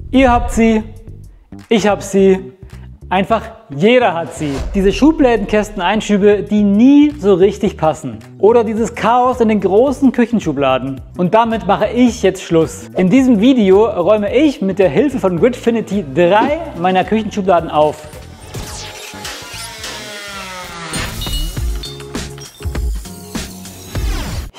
Ihr habt sie, ich hab sie, einfach jeder hat sie. Diese Schubladenkästen-Einschübe, die nie so richtig passen. Oder dieses Chaos in den großen Küchenschubladen. Und damit mache ich jetzt Schluss. In diesem Video räume ich mit der Hilfe von Gridfinity 3 meiner Küchenschubladen auf.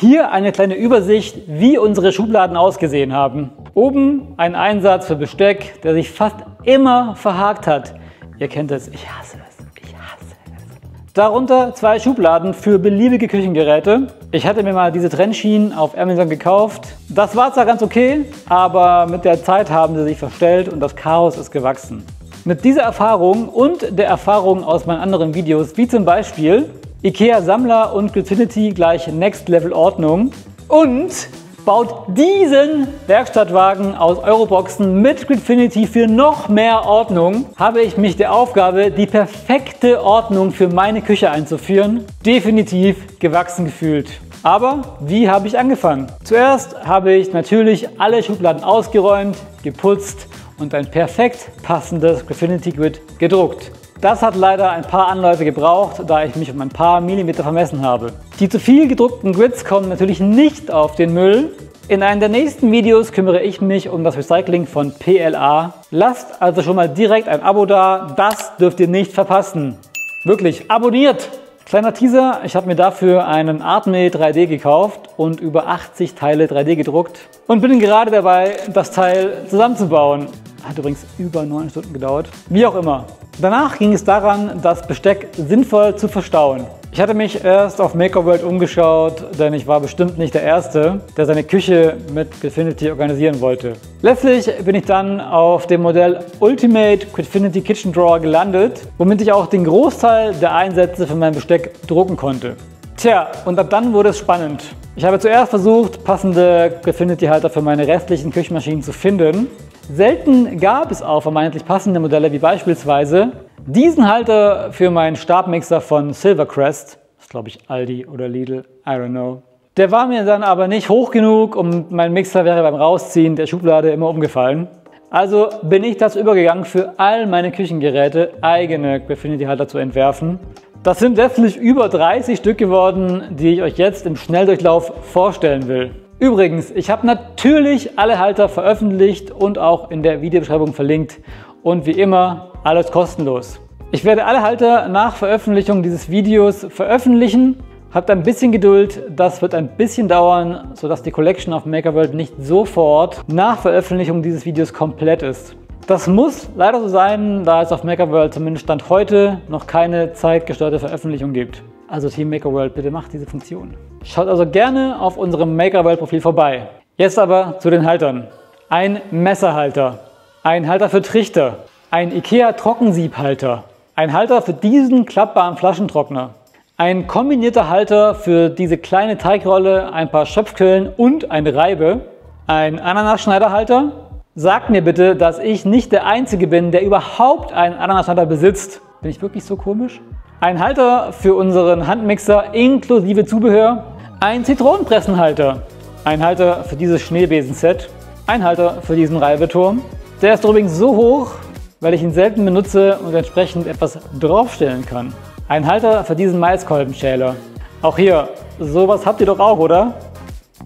Hier eine kleine Übersicht, wie unsere Schubladen ausgesehen haben. Oben ein Einsatz für Besteck, der sich fast immer verhakt hat. Ihr kennt es, ich hasse es, ich hasse es. Darunter zwei Schubladen für beliebige Küchengeräte. Ich hatte mir mal diese Trennschienen auf Amazon gekauft. Das war zwar ganz okay, aber mit der Zeit haben sie sich verstellt und das Chaos ist gewachsen. Mit dieser Erfahrung und der Erfahrung aus meinen anderen Videos, wie zum Beispiel IKEA Sammler und Gridfinity gleich Next Level Ordnung und baut diesen Werkstattwagen aus Euroboxen mit Gridfinity für noch mehr Ordnung, habe ich mich der Aufgabe, die perfekte Ordnung für meine Küche einzuführen, definitiv gewachsen gefühlt. Aber wie habe ich angefangen? Zuerst habe ich natürlich alle Schubladen ausgeräumt, geputzt und ein perfekt passendes Gridfinity Grid gedruckt. Das hat leider ein paar Anläufe gebraucht, da ich mich um ein paar Millimeter vermessen habe. Die zu viel gedruckten Grids kommen natürlich nicht auf den Müll. In einem der nächsten Videos kümmere ich mich um das Recycling von PLA. Lasst also schon mal direkt ein Abo da, das dürft ihr nicht verpassen. Wirklich, abonniert! Kleiner Teaser, ich habe mir dafür einen Artmate 3D gekauft und über 80 Teile 3D gedruckt und bin gerade dabei, das Teil zusammenzubauen. Hat übrigens über 9 Stunden gedauert. Wie auch immer. Danach ging es daran, das Besteck sinnvoll zu verstauen. Ich hatte mich erst auf Makerworld umgeschaut, denn ich war bestimmt nicht der Erste, der seine Küche mit Gridfinity organisieren wollte. Letztlich bin ich dann auf dem Modell Ultimate Gridfinity Kitchen Drawer gelandet, womit ich auch den Großteil der Einsätze für mein Besteck drucken konnte. Tja, und ab dann wurde es spannend. Ich habe zuerst versucht, passende Gridfinity-Halter für meine restlichen Küchenmaschinen zu finden. Selten gab es auch vermeintlich passende Modelle, wie beispielsweise diesen Halter für meinen Stabmixer von Silvercrest. Das ist, glaube ich, Aldi oder Lidl, I don't know. Der war mir dann aber nicht hoch genug und mein Mixer wäre beim Rausziehen der Schublade immer umgefallen. Also bin ich dazu übergegangen, für all meine Küchengeräte eigene Gridfinity-Halter zu entwerfen. Das sind letztlich über 30 Stück geworden, die ich euch jetzt im Schnelldurchlauf vorstellen will. Übrigens, ich habe natürlich alle Halter veröffentlicht und auch in der Videobeschreibung verlinkt. Und wie immer, alles kostenlos. Ich werde alle Halter nach Veröffentlichung dieses Videos veröffentlichen. Habt ein bisschen Geduld, das wird ein bisschen dauern, sodass die Collection auf Makerworld nicht sofort nach Veröffentlichung dieses Videos komplett ist. Das muss leider so sein, da es auf Makerworld zumindest Stand heute noch keine zeitgesteuerte Veröffentlichung gibt. Also Team Makerworld, bitte macht diese Funktion. Schaut also gerne auf unserem Makerworld-Profil vorbei. Jetzt aber zu den Haltern. Ein Messerhalter, ein Halter für Trichter, ein IKEA Trockensiebhalter, ein Halter für diesen klappbaren Flaschentrockner, ein kombinierter Halter für diese kleine Teigrolle, ein paar Schöpfküllen und eine Reibe, ein Ananasschneiderhalter. Sagt mir bitte, dass ich nicht der Einzige bin, der überhaupt einen Ananasschneider besitzt. Bin ich wirklich so komisch? Ein Halter für unseren Handmixer inklusive Zubehör, ein Zitronenpressenhalter, ein Halter für dieses Schneebesenset, ein Halter für diesen Reibeturm. Der ist übrigens so hoch, weil ich ihn selten benutze und entsprechend etwas draufstellen kann. Ein Halter für diesen Maiskolbenschäler. Auch hier, sowas habt ihr doch auch, oder?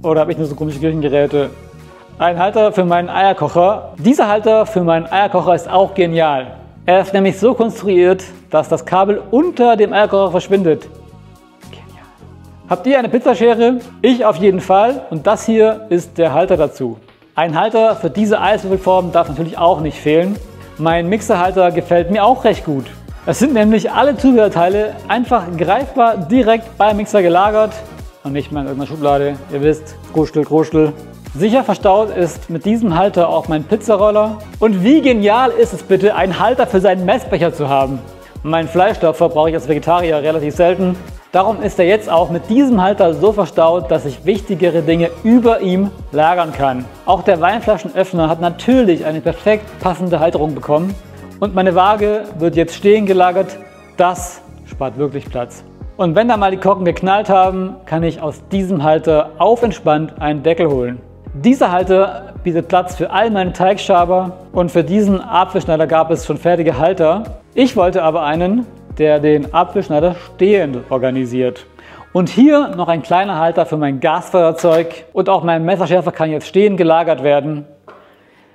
Oder habe ich nur so komische Küchengeräte? Ein Halter für meinen Eierkocher. Dieser Halter für meinen Eierkocher ist auch genial. Er ist nämlich so konstruiert, dass das Kabel unter dem Eierkocher verschwindet. Genial. Habt ihr eine Pizzaschere? Ich auf jeden Fall und das hier ist der Halter dazu. Ein Halter für diese Eiswürfelform darf natürlich auch nicht fehlen. Mein Mixerhalter gefällt mir auch recht gut. Es sind nämlich alle Zubehörteile einfach greifbar direkt beim Mixer gelagert und nicht mal in irgendeiner Schublade. Ihr wisst, Kruschel, Kruschel. Sicher verstaut ist mit diesem Halter auch mein Pizzaroller. Und wie genial ist es bitte, einen Halter für seinen Messbecher zu haben. Meinen Fleischstopfer brauche ich als Vegetarier relativ selten. Darum ist er jetzt auch mit diesem Halter so verstaut, dass ich wichtigere Dinge über ihm lagern kann. Auch der Weinflaschenöffner hat natürlich eine perfekt passende Halterung bekommen. Und meine Waage wird jetzt stehen gelagert. Das spart wirklich Platz. Und wenn da mal die Korken geknallt haben, kann ich aus diesem Halter auf entspannt einen Deckel holen. Dieser Halter bietet Platz für all meine Teigschaber und für diesen Apfelschneider gab es schon fertige Halter. Ich wollte aber einen, der den Apfelschneider stehend organisiert. Und hier noch ein kleiner Halter für mein Gasfeuerzeug und auch mein Messerschärfer kann jetzt stehend gelagert werden,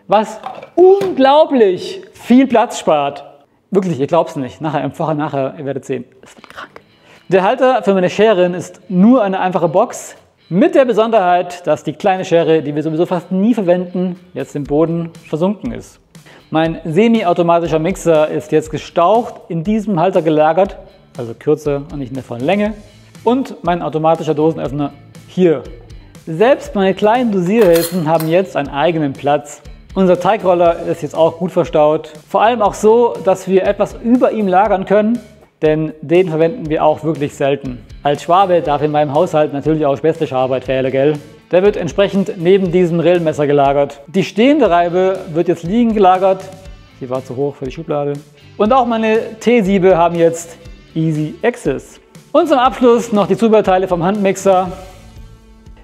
was unglaublich viel Platz spart. Wirklich, ihr glaubt es nicht. Nachher, ihr werdet sehen. Es wird krank. Der Halter für meine Scheren ist nur eine einfache Box mit der Besonderheit, dass die kleine Schere, die wir sowieso fast nie verwenden, jetzt im Boden versunken ist. Mein semi-automatischer Mixer ist jetzt gestaucht in diesem Halter gelagert, also kürzer und nicht mehr von Länge. Und mein automatischer Dosenöffner hier. Selbst meine kleinen Dosierhilfen haben jetzt einen eigenen Platz. Unser Teigroller ist jetzt auch gut verstaut. Vor allem auch so, dass wir etwas über ihm lagern können, denn den verwenden wir auch wirklich selten. Als Schwabe darf in meinem Haushalt natürlich auch späßliche Arbeit fehlen, gell? Der wird entsprechend neben diesem Rillmesser gelagert. Die stehende Reibe wird jetzt liegen gelagert. Die war zu hoch für die Schublade. Und auch meine T-Siebe haben jetzt Easy Access. Und zum Abschluss noch die Zubehörteile vom Handmixer.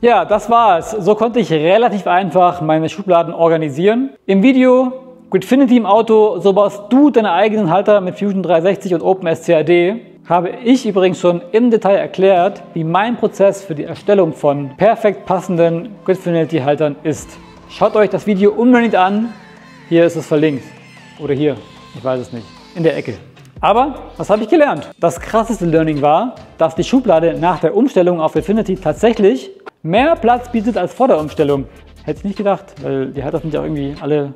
Ja, das war's. So konnte ich relativ einfach meine Schubladen organisieren. Im Video Gridfinity im Auto, so baust du deine eigenen Halter mit Fusion 360 und OpenSCAD. Habe ich übrigens schon im Detail erklärt, wie mein Prozess für die Erstellung von perfekt passenden Gridfinity Haltern ist. Schaut euch das Video unbedingt an. Hier ist es verlinkt. Oder hier, ich weiß es nicht, in der Ecke. Aber was habe ich gelernt? Das krasseste Learning war, dass die Schublade nach der Umstellung auf Gridfinity tatsächlich mehr Platz bietet als vor der Umstellung. Hätte ich nicht gedacht, weil die Halter sind ja irgendwie alle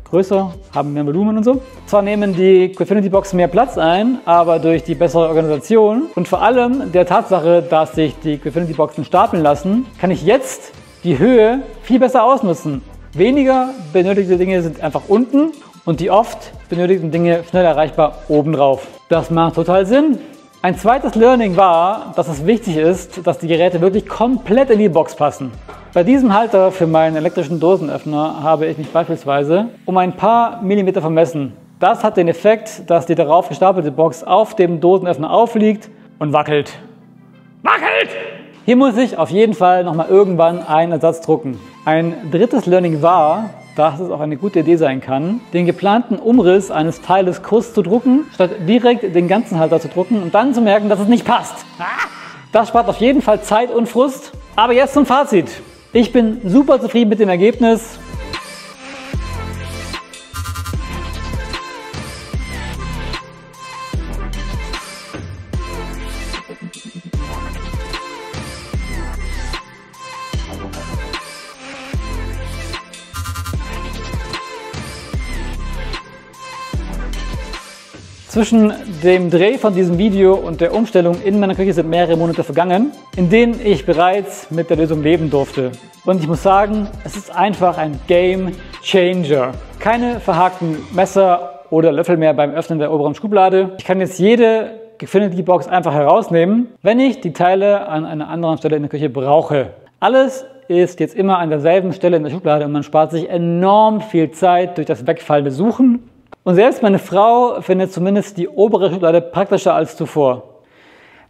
größer, haben mehr Volumen und so. Zwar nehmen die Gridfinity Boxen mehr Platz ein, aber durch die bessere Organisation und vor allem der Tatsache, dass sich die Gridfinity Boxen stapeln lassen, kann ich jetzt die Höhe viel besser ausnutzen. Weniger benötigte Dinge sind einfach unten und die oft benötigten Dinge schnell erreichbar obendrauf. Das macht total Sinn. Ein zweites Learning war, dass es wichtig ist, dass die Geräte wirklich komplett in die Box passen. Bei diesem Halter für meinen elektrischen Dosenöffner habe ich mich beispielsweise um ein paar Millimeter vermessen. Das hat den Effekt, dass die darauf gestapelte Box auf dem Dosenöffner aufliegt und wackelt. Wackelt! Hier muss ich auf jeden Fall nochmal irgendwann einen Ersatz drucken. Ein drittes Learning war, dass es auch eine gute Idee sein kann, den geplanten Umriss eines Teiles kurz zu drucken, statt direkt den ganzen Halter zu drucken und dann zu merken, dass es nicht passt. Das spart auf jeden Fall Zeit und Frust. Aber jetzt zum Fazit. Ich bin super zufrieden mit dem Ergebnis. Zwischen dem Dreh von diesem Video und der Umstellung in meiner Küche sind mehrere Monate vergangen, in denen ich bereits mit der Lösung leben durfte. Und ich muss sagen, es ist einfach ein Game Changer. Keine verhakten Messer oder Löffel mehr beim Öffnen der oberen Schublade. Ich kann jetzt jede Gridfinity Box einfach herausnehmen, wenn ich die Teile an einer anderen Stelle in der Küche brauche. Alles ist jetzt immer an derselben Stelle in der Schublade und man spart sich enorm viel Zeit durch das wegfallende Suchen. Und selbst meine Frau findet zumindest die obere Schublade praktischer als zuvor.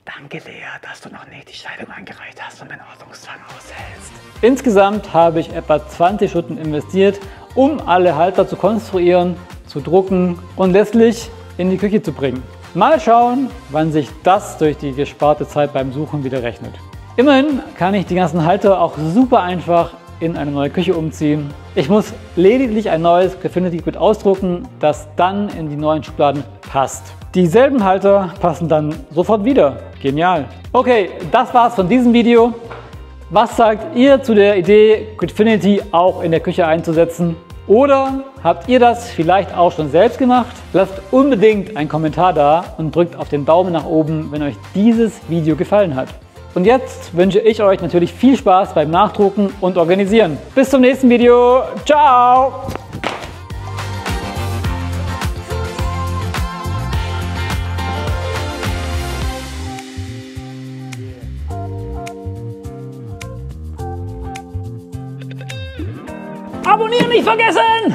Danke, Lea, dass du noch nicht die Scheidung eingereicht hast und meinen Ordnungszwang aushältst. Insgesamt habe ich etwa 20 Stunden investiert, um alle Halter zu konstruieren, zu drucken und letztlich in die Küche zu bringen. Mal schauen, wann sich das durch die gesparte Zeit beim Suchen wieder rechnet. Immerhin kann ich die ganzen Halter auch super einfach in eine neue Küche umziehen. Ich muss lediglich ein neues Gridfinity Grid ausdrucken, das dann in die neuen Schubladen passt. Dieselben Halter passen dann sofort wieder. Genial. Okay, das war's von diesem Video. Was sagt ihr zu der Idee, Gridfinity auch in der Küche einzusetzen? Oder habt ihr das vielleicht auch schon selbst gemacht? Lasst unbedingt einen Kommentar da und drückt auf den Daumen nach oben, wenn euch dieses Video gefallen hat. Und jetzt wünsche ich euch natürlich viel Spaß beim Nachdrucken und Organisieren. Bis zum nächsten Video. Ciao! Abonnieren nicht vergessen!